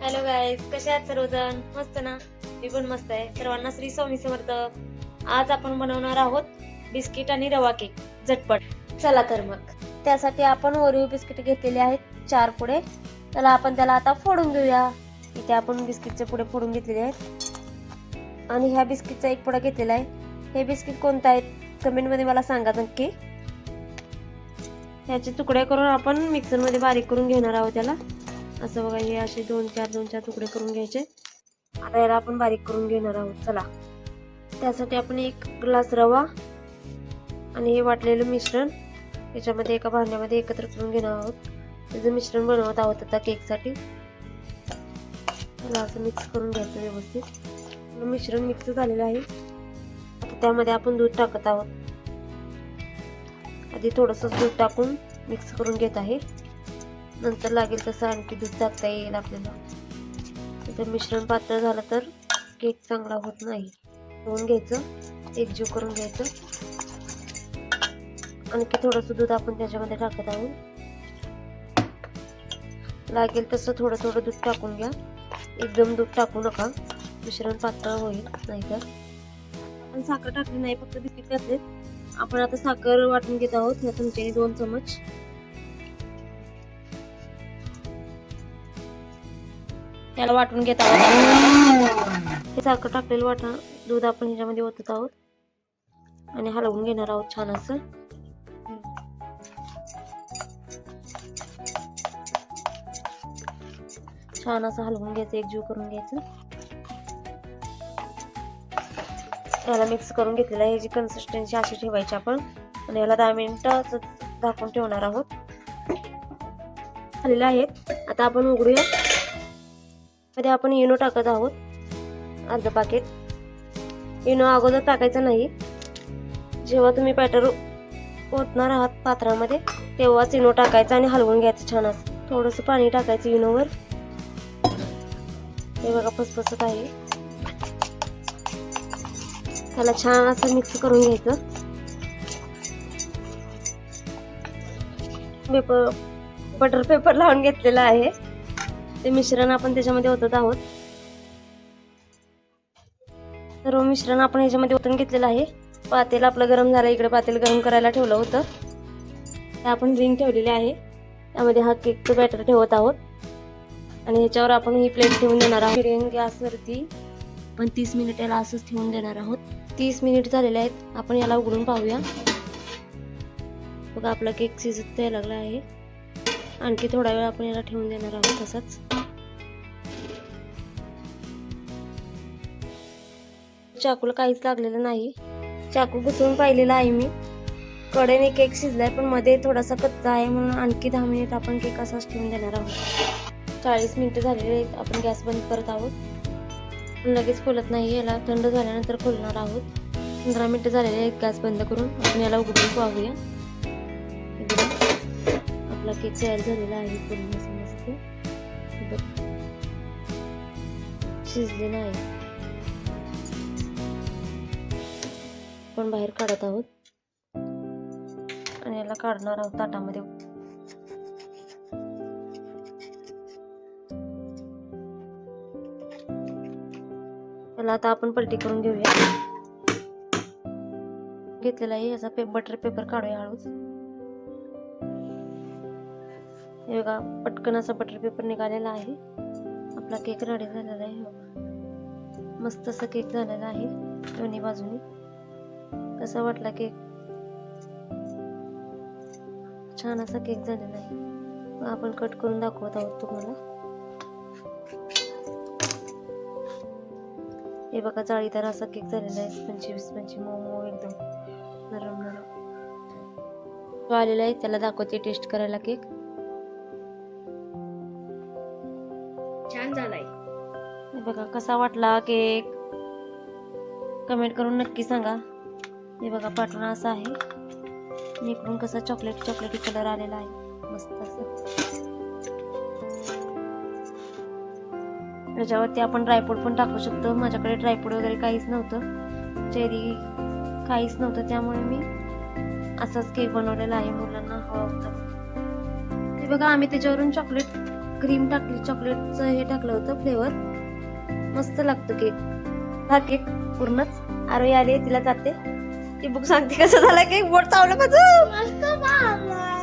Hello guys, कसे आहात सर्वजण? मस्त ना? मी पण मस्त आहे. सर्वांना श्री स्वामी समर्थ. आज आपण बनवणार आहोत बिस्किट आणि रवा केक झटपट. चला तर मग त्यासाठी आपण ओरिओ बिस्किट घेतलेले आहेत 4 पुडे. त्याला आता फोडून घेऊया. इथे आपण बिस्किटचे पुडे फोडून घेतलेले आहेत आणि ह्या बिस्किटचा एक पुडा घेतलेला आहे. हे बिस्किट कोणतं आहे कमेंट मध्ये मला सांगा नक्की. ह्याचे तुकडे करून आपण मिक्सर मध्ये बारीक करून घेणार आहोत. त्याला असं बघा, हे असे 2-4 तुकडे करून घ्यायचे. आता याला आपण बारीक करून घेणार आहोत. चला, त्यासाठी आपण 1 ग्लास रवा आणि हे वाटलेलं मिश्रण याच्यामध्ये एका भांड्यामध्ये एकत्र करून घेणार आहोत. त्याचं मिश्रण बनवत आहोत आता केक साठी. त्याला असं मिक्स करून घ्यायचं व्यवस्थित. मिश्रण मिक्स झालेलं आहे. आता त्यामध्ये आपण दूध टाकत आहोत. आधी थोडंसं दूध टाकून मिक्स करून घेत आहे. नंतर लागेल तसं आणखी दूध टाकता येईल आपल्याला. जर मिश्रण पातळ झालं तर केक चांगला होत नाही. धुवून घ्यायचं, एकजीव करून घ्यायचं. आणखी थोडंसं दूध आपण त्याच्यामध्ये टाकत आहोत. लागेल तसं थोडं थोडं दूध टाकून घ्या. एकदम दूध टाकू नका, मिश्रण पातळ होईल नाहीतर. आपण साखर टाकली नाही, फक्त बिस्किट घातले. आपण आता साखर वाटून घेत आहोत. ह्या चमच्याने 2 चमच. त्याला वाटून घेत आहोत. हे साखर टाकलेलं वाटा दूध आपण ह्याच्यामध्ये ओतत आहोत आणि हलवून घेणार आहोत छान असं. छान असं हलवून घ्यायचं, एकजीव करून घ्यायचं. याला मिक्स करून घेतलेला आहे. याची कन्सिस्टन्सी अशी ठेवायची आपण आणि याला 10 मिनिटं झाकून ठेवणार आहोत. झालेले आहेत. आता आपण उघडूया. मध्ये आपण इनो टाकत आहोत, अर्ध पाकिट. इनो अगोदर टाकायचं नाही. जेव्हा तुम्ही बॅटर ओतणार आहात पात्रामध्ये तेव्हाच इनो टाकायचं आणि हलवून घ्यायचं छान असं. थोडंसं पाणी टाकायचं इनोवर. हे बघा फसफसत आहे. त्याला छान असं मिक्स करून घ्यायचं. बटर पेपर लावून घेतलेला आहे. ते मिश्रण आपण त्याच्यामध्ये ओतत आहोत. सर्व मिश्रण आपण ह्याच्यामध्ये ओतून घेतलेलं आहे. पातेल आपलं गरम झालं. इकडे पातेल गरम करायला ठेवलं होतं. ते आपण रिंग ठेवलेली आहे. त्यामध्ये हा केकचं बॅटर ठेवत आहोत आणि ह्याच्यावर आपण ही प्लेट ठेवून देणार आहोत. मीडियम गॅसवरती आपण 30 मिनिट याला असंच ठेवून देणार आहोत. 30 मिनिट झालेले आहेत. आपण याला उघडून पाहूया. बघा, आपला केक शिजत यायला लागला आहे. आणखी थोडा वेळ आपण याला ठेवून देणार आहोत तसंच. चाकूला काहीच लागलेलं नाही. चाकू घुसवून पाहिलेला आहे मी. कडेने केक शिजलाय पण मध्ये थोडासा कच्चा आहे, म्हणून आणखी 10 मिनिट आपण केक असाच ठेवून देणार आहोत. 40 मिनिटं झालेले आहेत. आपण गॅस बंद करत आहोत. लगेच खोलत नाही. याला थंड झाल्यानंतर खोलणार आहोत. 15 मिनिटं झालेले आहेत गॅस बंद करून. आपण याला उघडून पाहूया. आपला केक तयार झालेला आहे. पूर्ण मस्त शिजलेला आहे. आपण बाहेर काढत आहोत आणि याला काढणार आहोत ताटामध्ये. त्याला आता आपण पलटी करून घेऊया. घेतलेला आहे. याचा बटर पेपर काढूया हळूच. हे बघा, पटकन असा बटर पेपर निघालेला आहे. आपला केक रेडी झालेला आहे. मस्त असा केक झालेला आहे दोन्ही बाजूनी. कसा वाटला केक? छान असा केक झालेला आहे. आपण कट करून दाखवत आहोत तुम्हाला. हे बघा, जाळीदार असा केक झालेला आहे. स्पंची मऊ एकदम नरम नरम आलेला आहे. त्याला दाखवते टेस्ट करायला. केक छान झालाय. हे बघा, कसा वाटला केक कमेंट करून नक्की सांगा. हे बघा, पाठवणा असा आहे. इकडून कसा चॉकलेटी कलर आलेला आहे मस्त असं. त्याच्यावरती आपण ड्रायफ्रूट पण टाकू शकतो. माझ्याकडे ड्रायफ्रूट वगैरे काहीच नव्हतं, चेरी काहीच नव्हतं, त्यामुळे मी असाच केक बनवलेला आहे. मुलांना हवा होता. हे बघा, आम्ही त्याच्यावरून चॉकलेट क्रीम टाकली, चॉकलेटचं हे टाकलं होतं फ्लेवर. मस्त लागतो केक. हा केक पूर्णच. आरोही आली, तिला जाते ती बुक सांगते कसं झाला केक. बोट चावलं माझं.